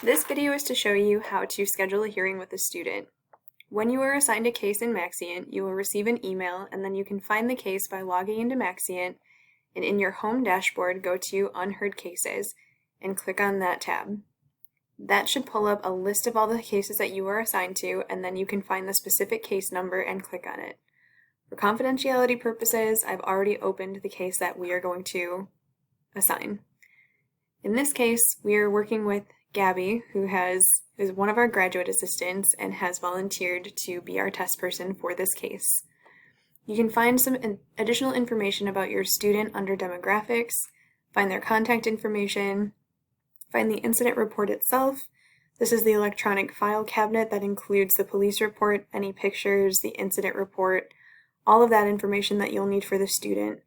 This video is to show you how to schedule a hearing with a student. When you are assigned a case in Maxient, you will receive an email, and then you can find the case by logging into Maxient, and in your home dashboard, go to Unheard Cases and click on that tab. That should pull up a list of all the cases that you are assigned to, and then you can find the specific case number and click on it. For confidentiality purposes, I've already opened the case that we are going to assign. In this case, we are working with Gabby, who is one of our graduate assistants and has volunteered to be our test person for this case. You can find some additional information about your student under demographics, find their contact information, find the incident report itself. This is the electronic file cabinet that includes the police report, any pictures, the incident report, all of that information that you'll need for the student.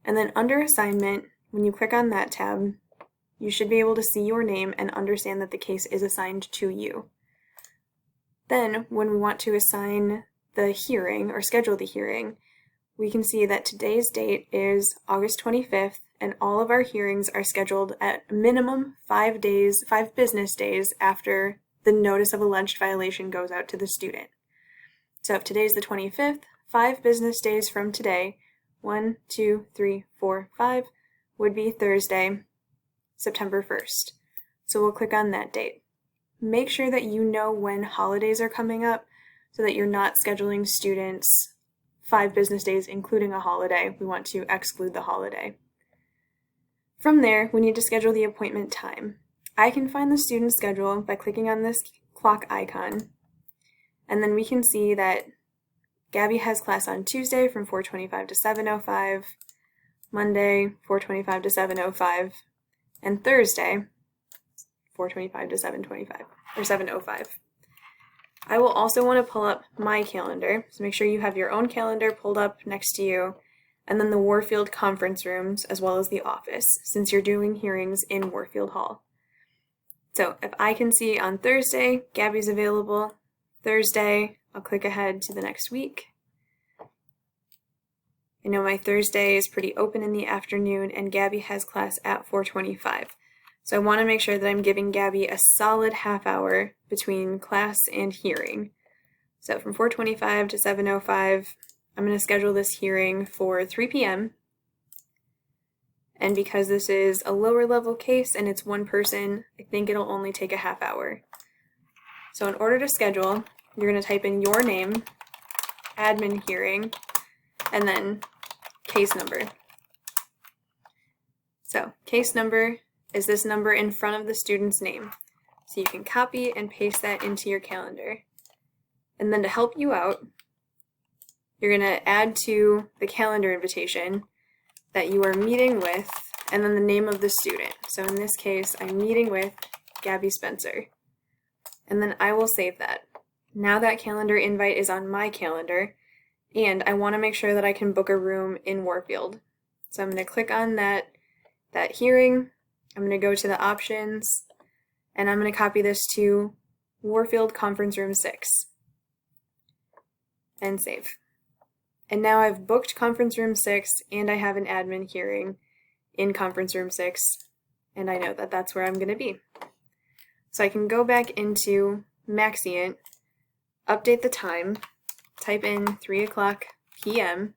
And then under assignment, when you click on that tab, you should be able to see your name and understand that the case is assigned to you. Then, when we want to assign the hearing or schedule the hearing, we can see that today's date is August 25th, and all of our hearings are scheduled at a minimum 5 business days after the notice of alleged violation goes out to the student. So if today's the 25th, 5 business days from today, 1, 2, 3, 4, 5, would be Thursday, September 1st. So we'll click on that date. Make sure that you know when holidays are coming up so that you're not scheduling students 5 business days including a holiday. We want to exclude the holiday. From there, we need to schedule the appointment time. I can find the student schedule by clicking on this clock icon, and then we can see that Gabby has class on Tuesday from 4:25 to 7:05, Monday 4:25 to 7:05, and Thursday, 4:25 to 7:25, or 7:05. I will also want to pull up my calendar, so make sure you have your own calendar pulled up next to you, and then the Warfield conference rooms, as well as the office, since you're doing hearings in Warfield Hall. So if I can see on Thursday, Gabby's available. Thursday, I'll click ahead to the next week. I know my Thursday is pretty open in the afternoon, and Gabby has class at 4:25. So I want to make sure that I'm giving Gabby a solid half hour between class and hearing. So from 4:25 to 7:05, I'm going to schedule this hearing for 3 p.m. And because this is a lower level case and it's one person, I think it'll only take a half hour. So in order to schedule, you're going to type in your name, admin hearing, and then case number. So case number is this number in front of the student's name. So you can copy and paste that into your calendar. And then to help you out, you're going to add to the calendar invitation that you are meeting with, and then the name of the student. So in this case, I'm meeting with Gabby Spencer. And then I will save that. Now that calendar invite is on my calendar, and I want to make sure that I can book a room in Warfield. So I'm going to click on that hearing. I'm going to go to the options, and I'm going to copy this to Warfield Conference Room 6 and save. And now I've booked Conference Room 6, and I have an admin hearing in Conference Room 6, and I know that that's where I'm going to be. So I can go back into Maxient, update the time, type in 3 o'clock p.m.,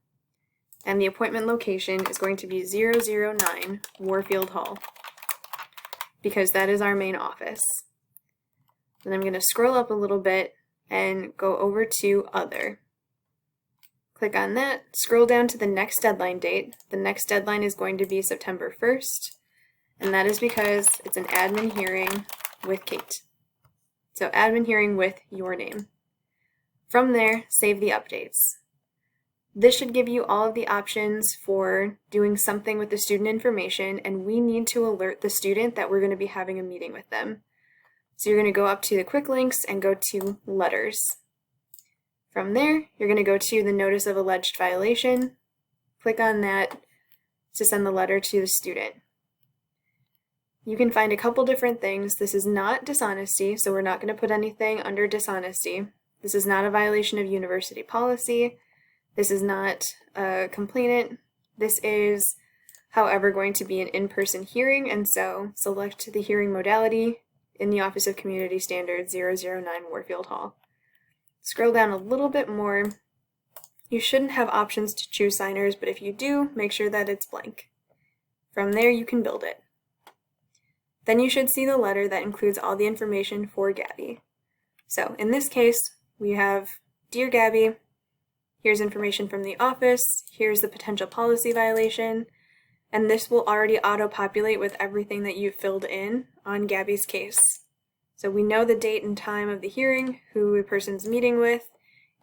and the appointment location is going to be 009 Warfield Hall, because that is our main office. Then I'm going to scroll up a little bit and go over to Other. Click on that, scroll down to the next deadline date. The next deadline is going to be September 1st, and that is because it's an admin hearing with Kate. So admin hearing with your name. From there, save the updates. This should give you all of the options for doing something with the student information, and we need to alert the student that we're going to be having a meeting with them. So you're going to go up to the quick links and go to letters. From there, you're going to go to the notice of alleged violation. Click on that to send the letter to the student. You can find a couple different things. This is not dishonesty, so we're not going to put anything under dishonesty. This is not a violation of university policy. This is not a complainant. This is, however, going to be an in-person hearing, and so select the hearing modality in the Office of Community Standards 009 Warfield Hall. Scroll down a little bit more. You shouldn't have options to choose signers, but if you do, make sure that it's blank. From there, you can build it. Then you should see the letter that includes all the information for Gabby. So in this case, we have, Dear Gabby, here's information from the office, here's the potential policy violation, and this will already auto-populate with everything that you've filled in on Gabby's case. So we know the date and time of the hearing, who the person's meeting with,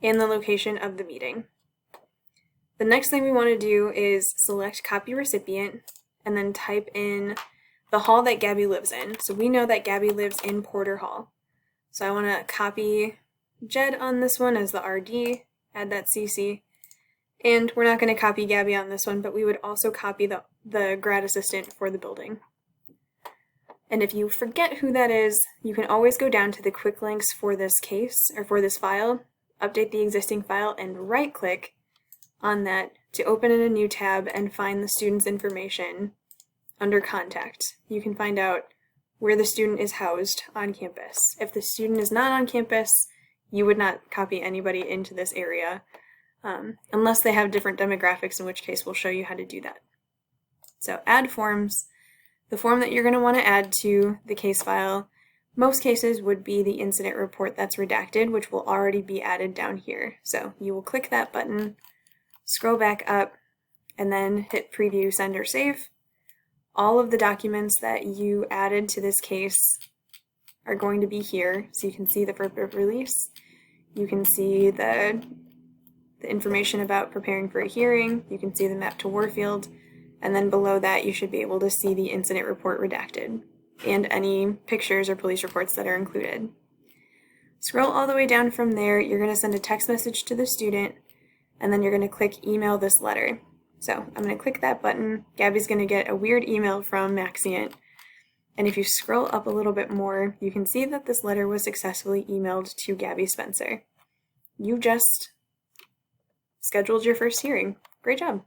and the location of the meeting. The next thing we want to do is select Copy Recipient, and then type in the hall that Gabby lives in. So we know that Gabby lives in Porter Hall. So I want to copy Jed on this one as the RD, add that CC. And we're not going to copy Gabby on this one, but we would also copy the grad assistant for the building. And if you forget who that is, you can always go down to the quick links for this case, or for this file, update the existing file, and right-click on that to open in a new tab and find the student's information under Contact. You can find out where the student is housed on campus. If the student is not on campus, you would not copy anybody into this area, unless they have different demographics, in which case we'll show you how to do that. So add forms. The form that you're going to want to add to the case file, most cases would be the incident report that's redacted, which will already be added down here. So you will click that button, scroll back up, and then hit Preview, Send, or Save. All of the documents that you added to this case are going to be here, so you can see the FERPA release. You can see the information about preparing for a hearing. You can see the map to Warfield. And then below that, you should be able to see the incident report redacted and any pictures or police reports that are included. Scroll all the way down from there. You're going to send a text message to the student, and then you're going to click Email this letter. So I'm going to click that button. Gabby's going to get a weird email from Maxient. And if you scroll up a little bit more, you can see that this letter was successfully emailed to Gabby Spencer. You just scheduled your first hearing. Great job.